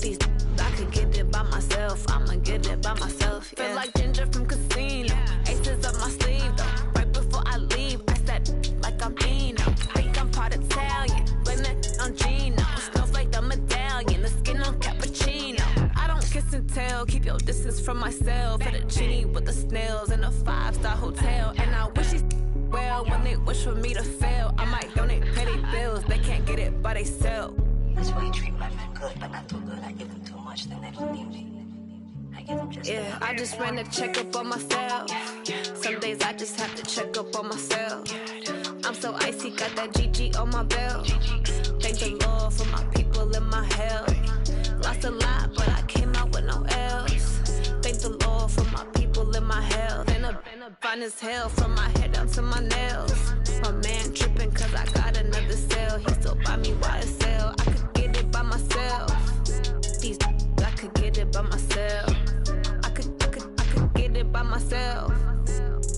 These I could get it by myself. I'ma get it by myself. Yeah. Feel like Ginger from Casino. Aces up my sleeve though. Right before I leave, I said like I'm Eno. Think I'm part Italian. Blame it on Gino. Smells like the medallion. The skin on cappuccino. I don't kiss and tell. Keep your distance from myself. At a genie with the snails in a 5-star hotel. And I wish these well when they wish for me to fail. I might donate petty bills. They can't get it by they self. That's why you treat my men good, but not too good. I give them too much, then they don't need me. I give them just yeah, I just ran a checkup on myself. Some days I just have to check up on myself. I'm so icy, got that GG on my belt. Thank the Lord for my people in my health. Lost a lot, but I came out with no L's. Thank the Lord for my people in my health. And I'm fine as hell from my head down to my nails. My man tripping cause I got another cell. He still buy me YSL. I could get it by myself. These I could get it by myself. I could get it by myself.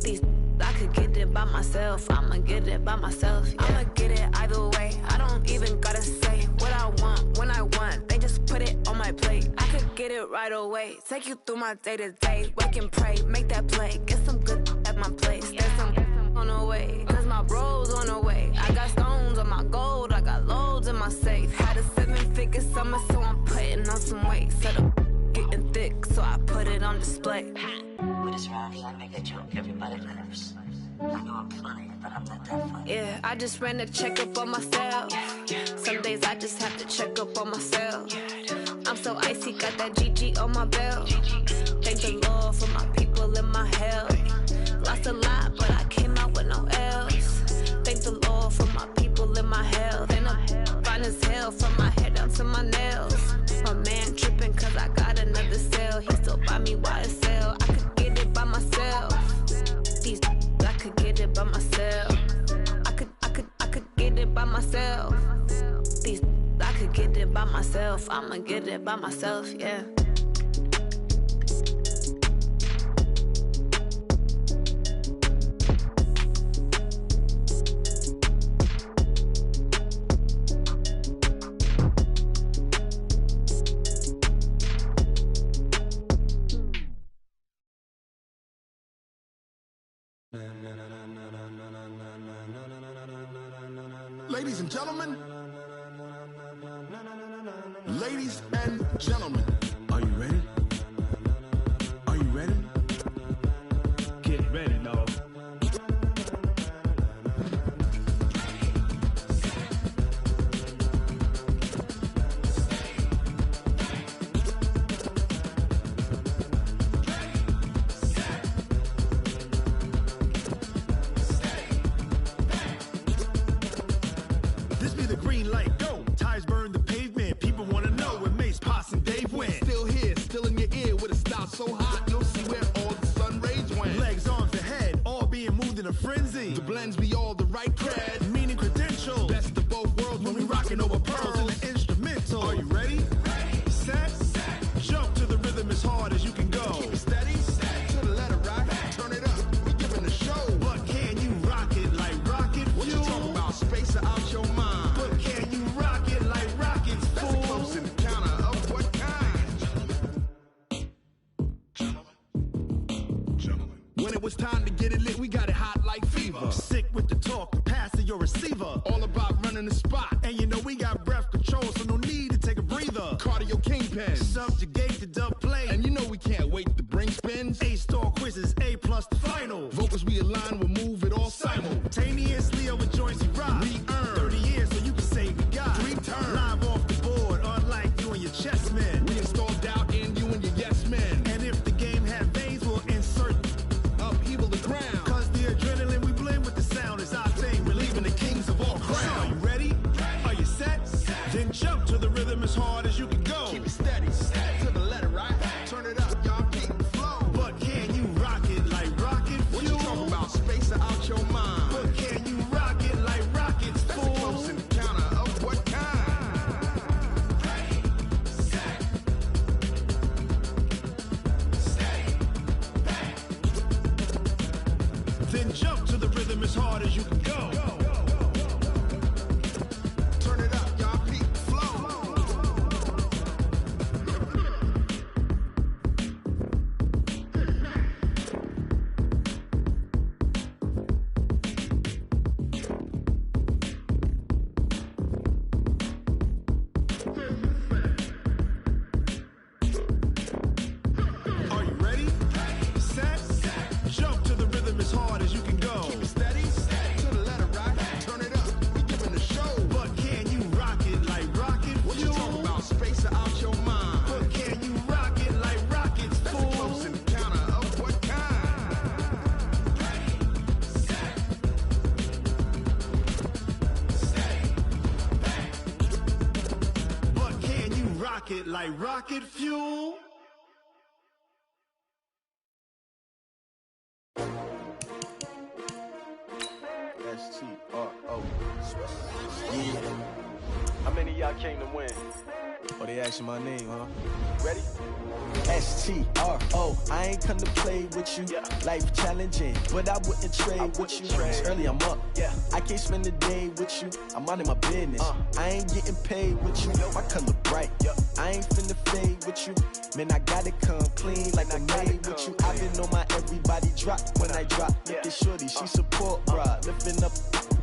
These I could get it by myself. I'ma get it by myself. Yeah. I'ma get it either way. I don't even gotta say what I want when I want. They just put it on my plate. I could get it right away. Take you through my day to day. Wake and pray, make that play. Get some good at my place. There's some on the way, cause my bro's on the way. I got stones on my gold. I got loads in my safe. Had a 7-figure like it's summer, so I'm putting on some weight. Said I'm getting thick, so I put it on display. With this round here, I make a joke, everybody laughs. I know I'm funny, but I'm not that funny. Yeah, I just ran a checkup on myself. Some days I just have to check up on myself. I'm so icy, got that GG on my belt. Thank the Lord for my people in my health. Lost a lot, but I came out with no else. Thank the Lord for my people in my health. And I'm fine as hell from my head down to my nails. My man tripping cause I got another sale. He still buy me YSL. I could get it by myself. These I could get it by myself. I could get it by myself. These I could get it by myself. I'ma get it by myself, yeah. Ladies and gentlemen, ladies and gentlemen, are you ready? Are you ready? Get ready, dog. This be the green light, go. Tires burn the pavement. People want to know where Mace, Poss, and Dave went. Still here, still in your ear with a style so hot, you'll see where all the sun rays went. Legs, arms, and head, all being moved in a frenzy. The blends be all the right cred, meaning credentials. Best of both worlds when we rocking over pearls in the instrumental. Are you ready? Set, jump to the rhythm as hard as you can go. Keep it steady, to the letter right. Turn it up, we giving a show. But can you rock it like rocket fuel? What you talking about? Space out your mind. But can you rock it like rockets, fool? That's a close encounter of what kind? Gentlemen. When it was time to get it lit, we got it hot like fever. Sick with the talk, the pass to your receiver. All about running the spot. And you know we got breath control, so no need to take a breather. Cardio kingpin, subjugate the dub play. And you know we can't wait to bring spins. A-star quizzes, A+ the final. Vocals we align, we'll move it all simultaneously over joints we rock. We earn 30 years so you can say we got 3 turns. Live off the board, unlike you and your chess men. We install doubt in you and your yes men. And if the game had veins, we'll insert upheaval the ground. Cause the adrenaline we blend with the sound is our thing. Relieving the kings of all crowns. So are you ready? Are you set? Then jump to the rhythm as hard as you can go. Keep it steady, to the letter right. Turn it up, y'all keep the flow. But can you rock it like rocket fuel? What you talking about? Space out your mind. But can you rock it like rockets, fool? That's a close encounter of what kind? Then jump to the rhythm as hard as you can go. Turn it up, y'all keep the flow. Are you ready? Set, jump to the rhythm as hard as you can go. Keep it steady, to the letter right. Turn it up, we giving a show. But can you rock it like rocket fuel? What you talking about? Space out your mind. But can you rock it like rockets, fool? That's a close encounter of what kind? But can you rock it like rocket fuel? S-T-R-O. Yeah. How many of y'all came to win? Oh, they asking my name, huh? Ready? S-T-R-O. I ain't come to play with you. Yeah. Life challenging, but I wouldn't trade with you. It's early, I'm up. Yeah. I can't spend the day with you. I'm minding my business. I ain't getting paid with you. My color bright. I ain't finna fade with you. Man, I gotta come clean like I made with you. I've been on my everybody drop when I drop. Look at shorty, she support, bruh. Lifting up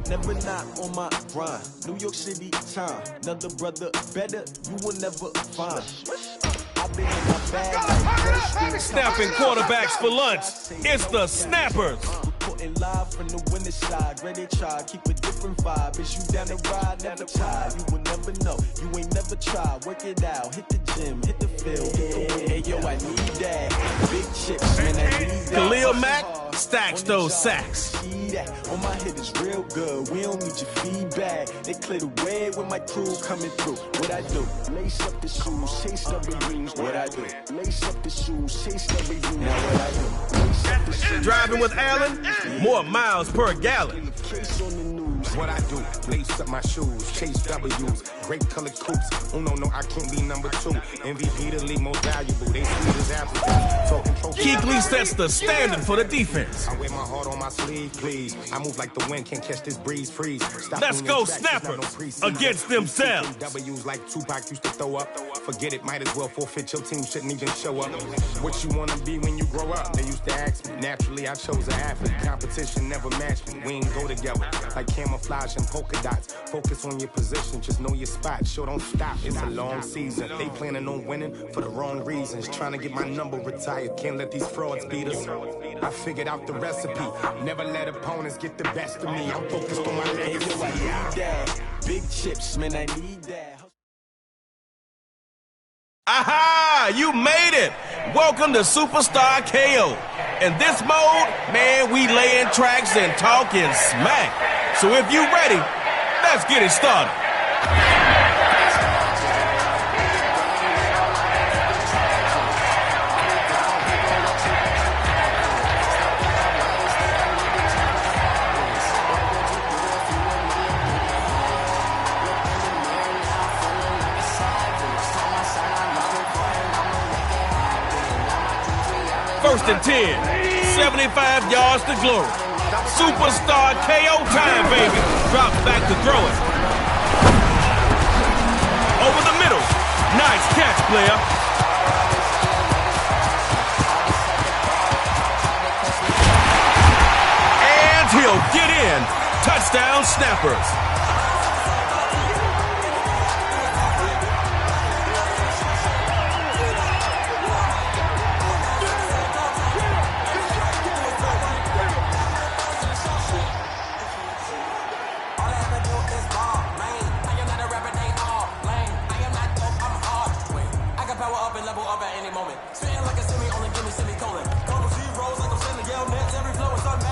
never not on my grind. New York City time, another brother better, you will never find. I've been in my bag. Snapping quarterbacks for lunch. It's the Snappers. Reporting live from the winning side. Ready to try, keep a different vibe. Is you down the ride, never tired. You will never know, you ain't never tried. Work it out, hit the gym, hit the field. Hey yo, I need that. Big chips, man, I need that. Khalil Mack stacks those sacks. On my hit is real good. We don't need your feedback. They clear the way when my crew coming through. What I do? Lace up the shoes, chase double rings. What I do? Lace up the shoes, chase double rings. Now what I do? Lace up the shoes. Driving with Allen, more miles per gallon. What I do, lace up my shoes, chase W's, great colored coupes. Oh no, I can't be number 2. MVP the league most valuable. They sweet as apples. Kuechly sets the standard for the defense. I wear my heart on my sleeve, please. I move like the wind, can't catch this breeze, freeze. Let's go Snappers against themselves. W's like Tupac used to throw up. Forget it, might as well forfeit. Your team shouldn't even show up. What you wanna be when you grow up? They used to ask me. Naturally, I chose an athlete. Competition never matched me. We ain't go together like camouflage and polka dots. Focus on your position, just know your spot. Sure, don't stop. It's a long season. They planning on winning for the wrong reasons. Trying to get my number retired. Can't let these frauds beat us. I figured out the recipe. Never let opponents get the best of me. I'm focused on my legacy. I need that. Big chips, man, I need that. Aha! You made it! Welcome to Superstar KO. In this mode, man, we laying tracks and talking smack. So if you ready, let's get it started. First and 10, 75 yards to glory. Superstar KO time, baby. Drop back to throw it. Over the middle. Nice catch, player. And he'll get in. Touchdown, Snappers.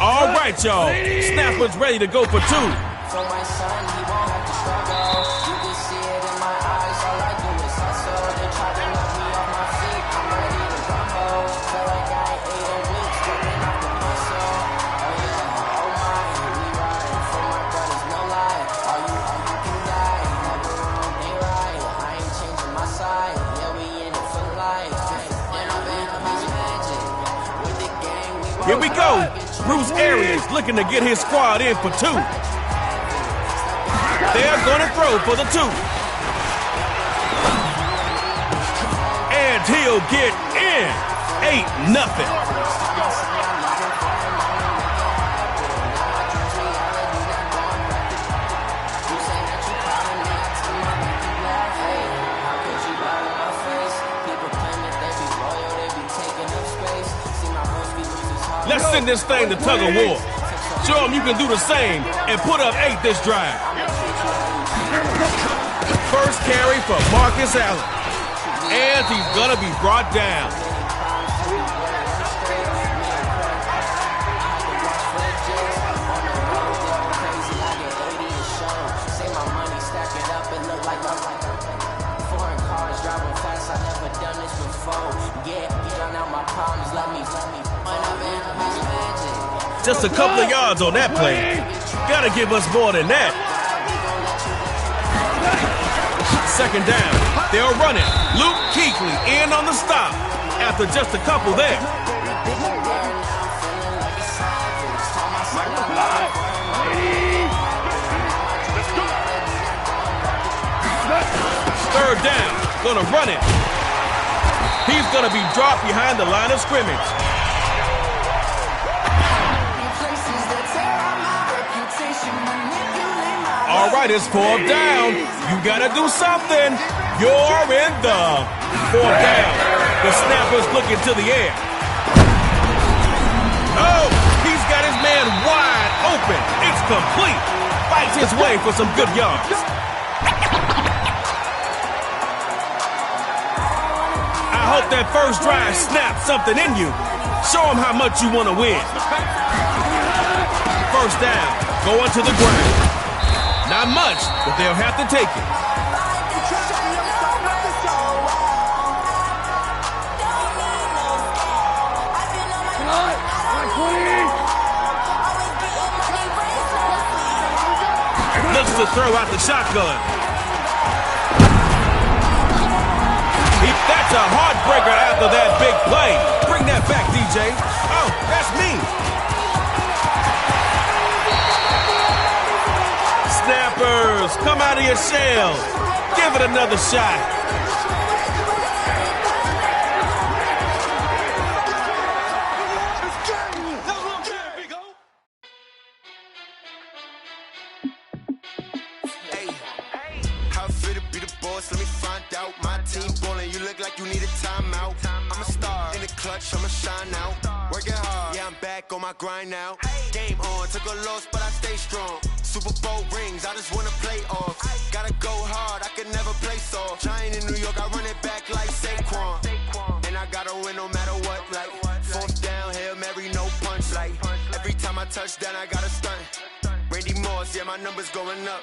All right, y'all. Snappers ready to go for 2. For my son, he won't have to struggle. You can see it in my eyes. All I do is hustle. They try to knock me off my feet. I'm ready to rumble. Feel like I ain't 8 weeks, getting off the muscle. Oh yeah, oh my, we ride. For my brothers, no lie. All you can die. Never wrong, they right. I ain't changing my side. Yeah, we in it for life. And I'm in magic. With the gang, Here we go. Bruce Arians looking to get his squad in for 2. They're going to throw for the 2. And he'll get in. 8-0. Let's send this thing to tug of war. Show them you can do the same and put up 8 this drive. First carry for Marcus Allen. And he's gonna be brought down. Just a couple of yards on that play. Gotta give us more than that. Second down. They'll run it. Luke Kuechly in on the stop after just a couple there. Third down. Gonna run it. He's gonna be dropped behind the line of scrimmage. places that tear up my reputation. All right, it's 4th down. You got to do something. You're in the 4th down. The snapper's looking to the air. Oh, he's got his man wide open. It's complete. Fights his way for some good yards. I hope that first drive snapped something in you. Show them how much you want to win. First down, going to the ground. Not much, but they'll have to take it. Looks to throw out the shotgun. That's a heartbreaker after that big play. Bring that back, DJ. Oh, that's me. Snappers, come out of your shell. Give it another shot. I'ma shine out, working hard, yeah, I'm back on my grind now. Game on, took a loss, but I stay strong. Super Bowl rings, I just wanna play off. Gotta go hard, I can never play soft. Giant in New York, I run it back like Saquon. And I gotta win no matter what, like 4th down, Hail Mary, no punch. Like every time I touch down, I gotta stunt. Randy Moss, yeah, my numbers going up.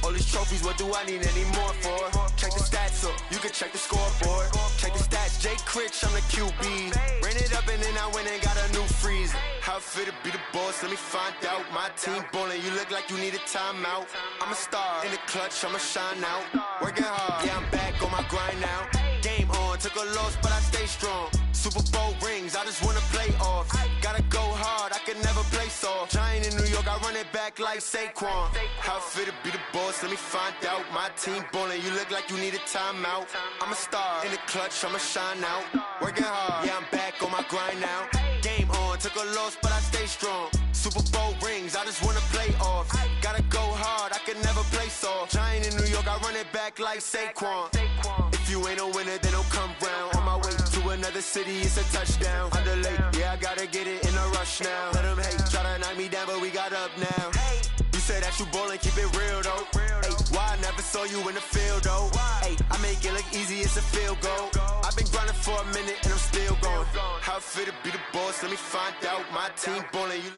All these trophies, what do I need any more for? Check the stats up, you can check the scoreboard. Check the stats, Jay Critch, I'm the QB. Ran it up and then I went and got a new freeze. How it feel to be the boss, let me find out. My team ballin', you look like you need a timeout. I'm a star, in the clutch, I'ma shine out. Working hard, yeah, I'm back on my grind now. Game on, took a loss, but I stay strong. Super Bowl rings, I just wanna play off. Gotta go hard, I can never play soft. Giant in New York, I run it back like Saquon. How it feel to be the boss, let me find out. My team ballin', you look like you need a timeout. I'm a star, in the clutch, I'ma shine out. Working hard, yeah, I'm back on my grind now. Game on, took a loss, but I stay strong. Super Bowl rings, I just wanna play off. Gotta go hard, I can never play soft. Giant in New York, I run it back like Saquon. If you ain't a winner, then don't come round. On my way to another city, it's a touchdown. Underlay, yeah, I gotta get it in a rush now. Let them hate, try to knock me down, but we got up now. You say that you ballin', keep it real though. Hey, why I never saw you in the field though? Hey, I make it look easy, it's a field goal. I've been grinding for a minute and I'm still going. How it feel to be the boss, let me find out. My team ballin', you